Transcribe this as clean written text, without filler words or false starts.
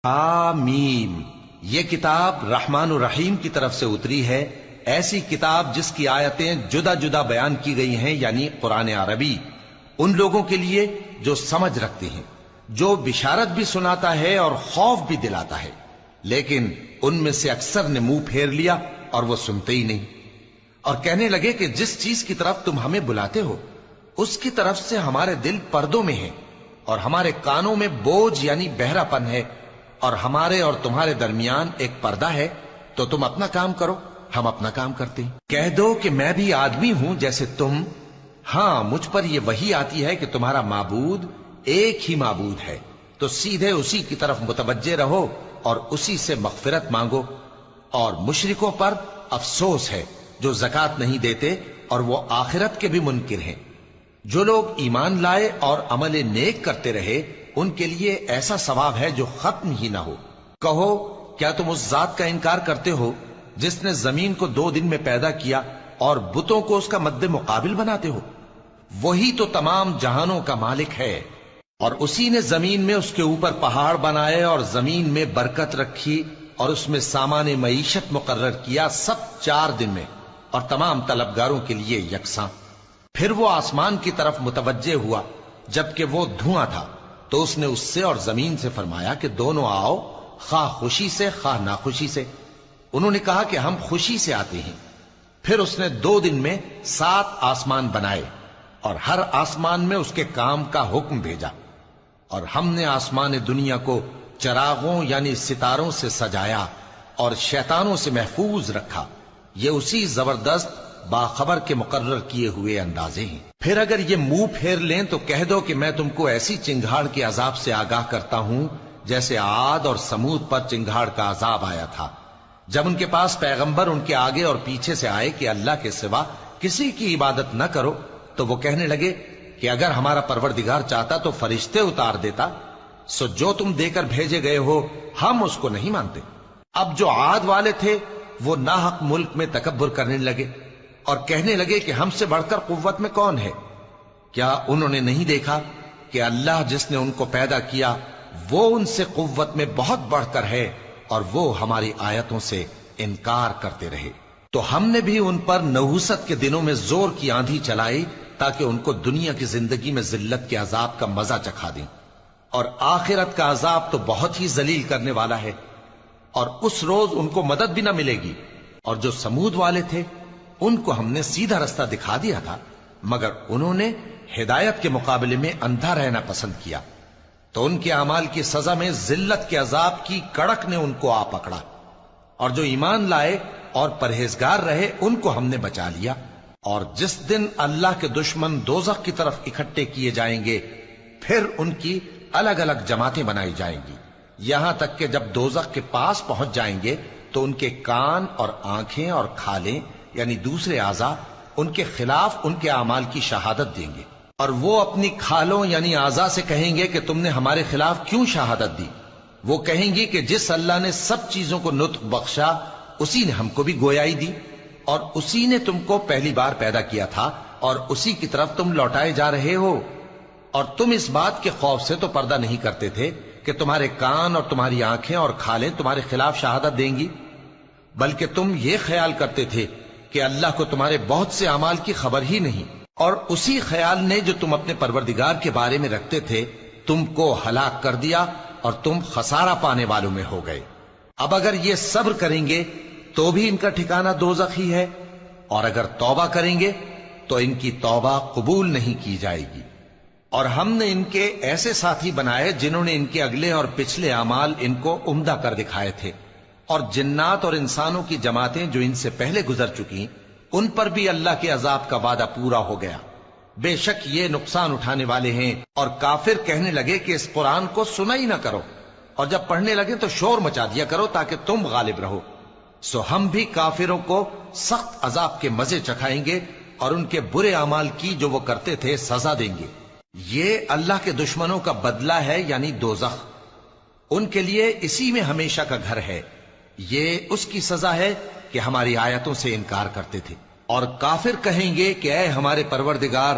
آمین، یہ کتاب رحمان الرحیم کی طرف سے اتری ہے، ایسی کتاب جس کی آیتیں جدا جدا بیان کی گئی ہیں، یعنی قرآن عربی، ان لوگوں کے لیے جو سمجھ رکھتے ہیں، جو بشارت بھی سناتا ہے اور خوف بھی دلاتا ہے۔ لیکن ان میں سے اکثر نے منہ پھیر لیا اور وہ سنتے ہی نہیں، اور کہنے لگے کہ جس چیز کی طرف تم ہمیں بلاتے ہو اس کی طرف سے ہمارے دل پردوں میں ہیں، اور ہمارے کانوں میں بوجھ یعنی بہرا پن ہے، اور ہمارے اور تمہارے درمیان ایک پردہ ہے، تو تم اپنا کام کرو، ہم اپنا کام کرتے ہیں۔ کہہ دو کہ میں بھی آدمی ہوں جیسے تم، ہاں مجھ پر یہ وحی آتی ہے کہ تمہارا معبود ایک ہی معبود ہے، تو سیدھے اسی کی طرف متوجہ رہو اور اسی سے مغفرت مانگو۔ اور مشرکوں پر افسوس ہے جو زکوٰۃ نہیں دیتے اور وہ آخرت کے بھی منکر ہیں۔ جو لوگ ایمان لائے اور عمل نیک کرتے رہے ان کے لیے ایسا ثواب ہے جو ختم ہی نہ ہو۔ کہو کیا تم اس ذات کا انکار کرتے ہو جس نے زمین کو 2 دن میں پیدا کیا اور بتوں کو اس کا مد مقابل بناتے ہو؟ وہی تو تمام جہانوں کا مالک ہے، اور اسی نے زمین میں اس کے اوپر پہاڑ بنائے اور زمین میں برکت رکھی اور اس میں سامان معیشت مقرر کیا، سب 4 دن میں، اور تمام طلبگاروں کے لیے یکساں۔ پھر وہ آسمان کی طرف متوجہ ہوا جبکہ وہ دھواں تھا، تو اس نے اس سے اور زمین سے فرمایا کہ دونوں آؤ، خواہ خوشی سے خواہ ناخوشی سے۔ انہوں نے کہا کہ ہم خوشی سے آتے ہیں۔ پھر اس نے 2 دن میں 7 آسمان بنائے اور ہر آسمان میں اس کے کام کا حکم بھیجا، اور ہم نے آسمان دنیا کو چراغوں یعنی ستاروں سے سجایا اور شیطانوں سے محفوظ رکھا۔ یہ اسی زبردست باخبر کے مقرر کیے ہوئے اندازے ہیں۔ پھر اگر یہ منہ پھیر لیں تو کہہ دو کہ میں تم کو ایسی چنگھاڑ کے عذاب سے آگاہ کرتا ہوں جیسے عاد اور سمود پر چنگھاڑ کا عذاب آیا تھا، جب ان کے پاس پیغمبر ان کے آگے اور پیچھے سے آئے کہ اللہ کے سوا کسی کی عبادت نہ کرو، تو وہ کہنے لگے کہ اگر ہمارا پروردگار چاہتا تو فرشتے اتار دیتا، سو جو تم دے کر بھیجے گئے ہو ہم اس کو نہیں مانتے۔ اب جو عاد والے تھے وہ ناحق ملک میں تکبر کرنے لگے اور کہنے لگے کہ ہم سے بڑھ کر قوت میں کون ہے؟ کیا انہوں نے نہیں دیکھا کہ اللہ جس نے ان کو پیدا کیا وہ ان سے قوت میں بہت بڑھ کر ہے، اور وہ ہماری آیتوں سے انکار کرتے رہے۔ تو ہم نے بھی ان پر نحوست کے دنوں میں زور کی آندھی چلائی تاکہ ان کو دنیا کی زندگی میں ذلت کے عذاب کا مزہ چکھا دیں، اور آخرت کا عذاب تو بہت ہی ذلیل کرنے والا ہے، اور اس روز ان کو مدد بھی نہ ملے گی۔ اور جو سمود والے تھے ان کو ہم نے سیدھا رستہ دکھا دیا تھا، مگر انہوں نے ہدایت کے مقابلے میں اندھا رہنا پسند کیا، تو ان کے اعمال کی سزا میں ذلت کے عذاب کی کڑک نے ان کو آ پکڑا۔ اور جو ایمان لائے اور پرہیزگار رہے ان کو ہم نے بچا لیا۔ اور جس دن اللہ کے دشمن دوزخ کی طرف اکٹھے کیے جائیں گے پھر ان کی الگ الگ جماعتیں بنائی جائیں گی، یہاں تک کہ جب دوزخ کے پاس پہنچ جائیں گے تو ان کے کان اور آنکھیں اور کھالیں یعنی دوسرے اعضاء ان کے خلاف ان کے اعمال کی شہادت دیں گے، اور وہ اپنی کھالوں یعنی اعضاء سے کہیں گے کہ تم نے ہمارے خلاف کیوں شہادت دی؟ وہ کہیں گی کہ جس اللہ نے سب چیزوں کو نطق بخشا اسی نے ہم کو بھی گویائی دی، اور اسی نے تم کو پہلی بار پیدا کیا تھا اور اسی کی طرف تم لوٹائے جا رہے ہو۔ اور تم اس بات کے خوف سے تو پردہ نہیں کرتے تھے کہ تمہارے کان اور تمہاری آنکھیں اور کھالیں تمہارے خلاف شہادت دیں گی، بلکہ تم یہ خیال کرتے تھے کہ اللہ کو تمہارے بہت سے اعمال کی خبر ہی نہیں، اور اسی خیال نے جو تم اپنے پروردگار کے بارے میں رکھتے تھے تم کو ہلاک کر دیا اور تم خسارہ پانے والوں میں ہو گئے۔ اب اگر یہ صبر کریں گے تو بھی ان کا ٹھکانہ دوزخ ہی ہے، اور اگر توبہ کریں گے تو ان کی توبہ قبول نہیں کی جائے گی۔ اور ہم نے ان کے ایسے ساتھی بنائے جنہوں نے ان کے اگلے اور پچھلے اعمال ان کو عمدہ کر دکھائے تھے، اور جنات اور انسانوں کی جماعتیں جو ان سے پہلے گزر چکی ان پر بھی اللہ کے عذاب کا وعدہ پورا ہو گیا۔ بے شک یہ نقصان اٹھانے والے ہیں۔ اور کافر کہنے لگے کہ اس قرآن کو سنا ہی نہ کرو، اور جب پڑھنے لگے تو شور مچا دیا کرو تاکہ تم غالب رہو۔ سو ہم بھی کافروں کو سخت عذاب کے مزے چکھائیں گے اور ان کے برے اعمال کی جو وہ کرتے تھے سزا دیں گے۔ یہ اللہ کے دشمنوں کا بدلہ ہے یعنی دوزخ، ان کے لیے اسی میں ہمیشہ کا گھر ہے۔ یہ اس کی سزا ہے کہ ہماری آیتوں سے انکار کرتے تھے۔ اور کافر کہیں گے کہ اے ہمارے پروردگار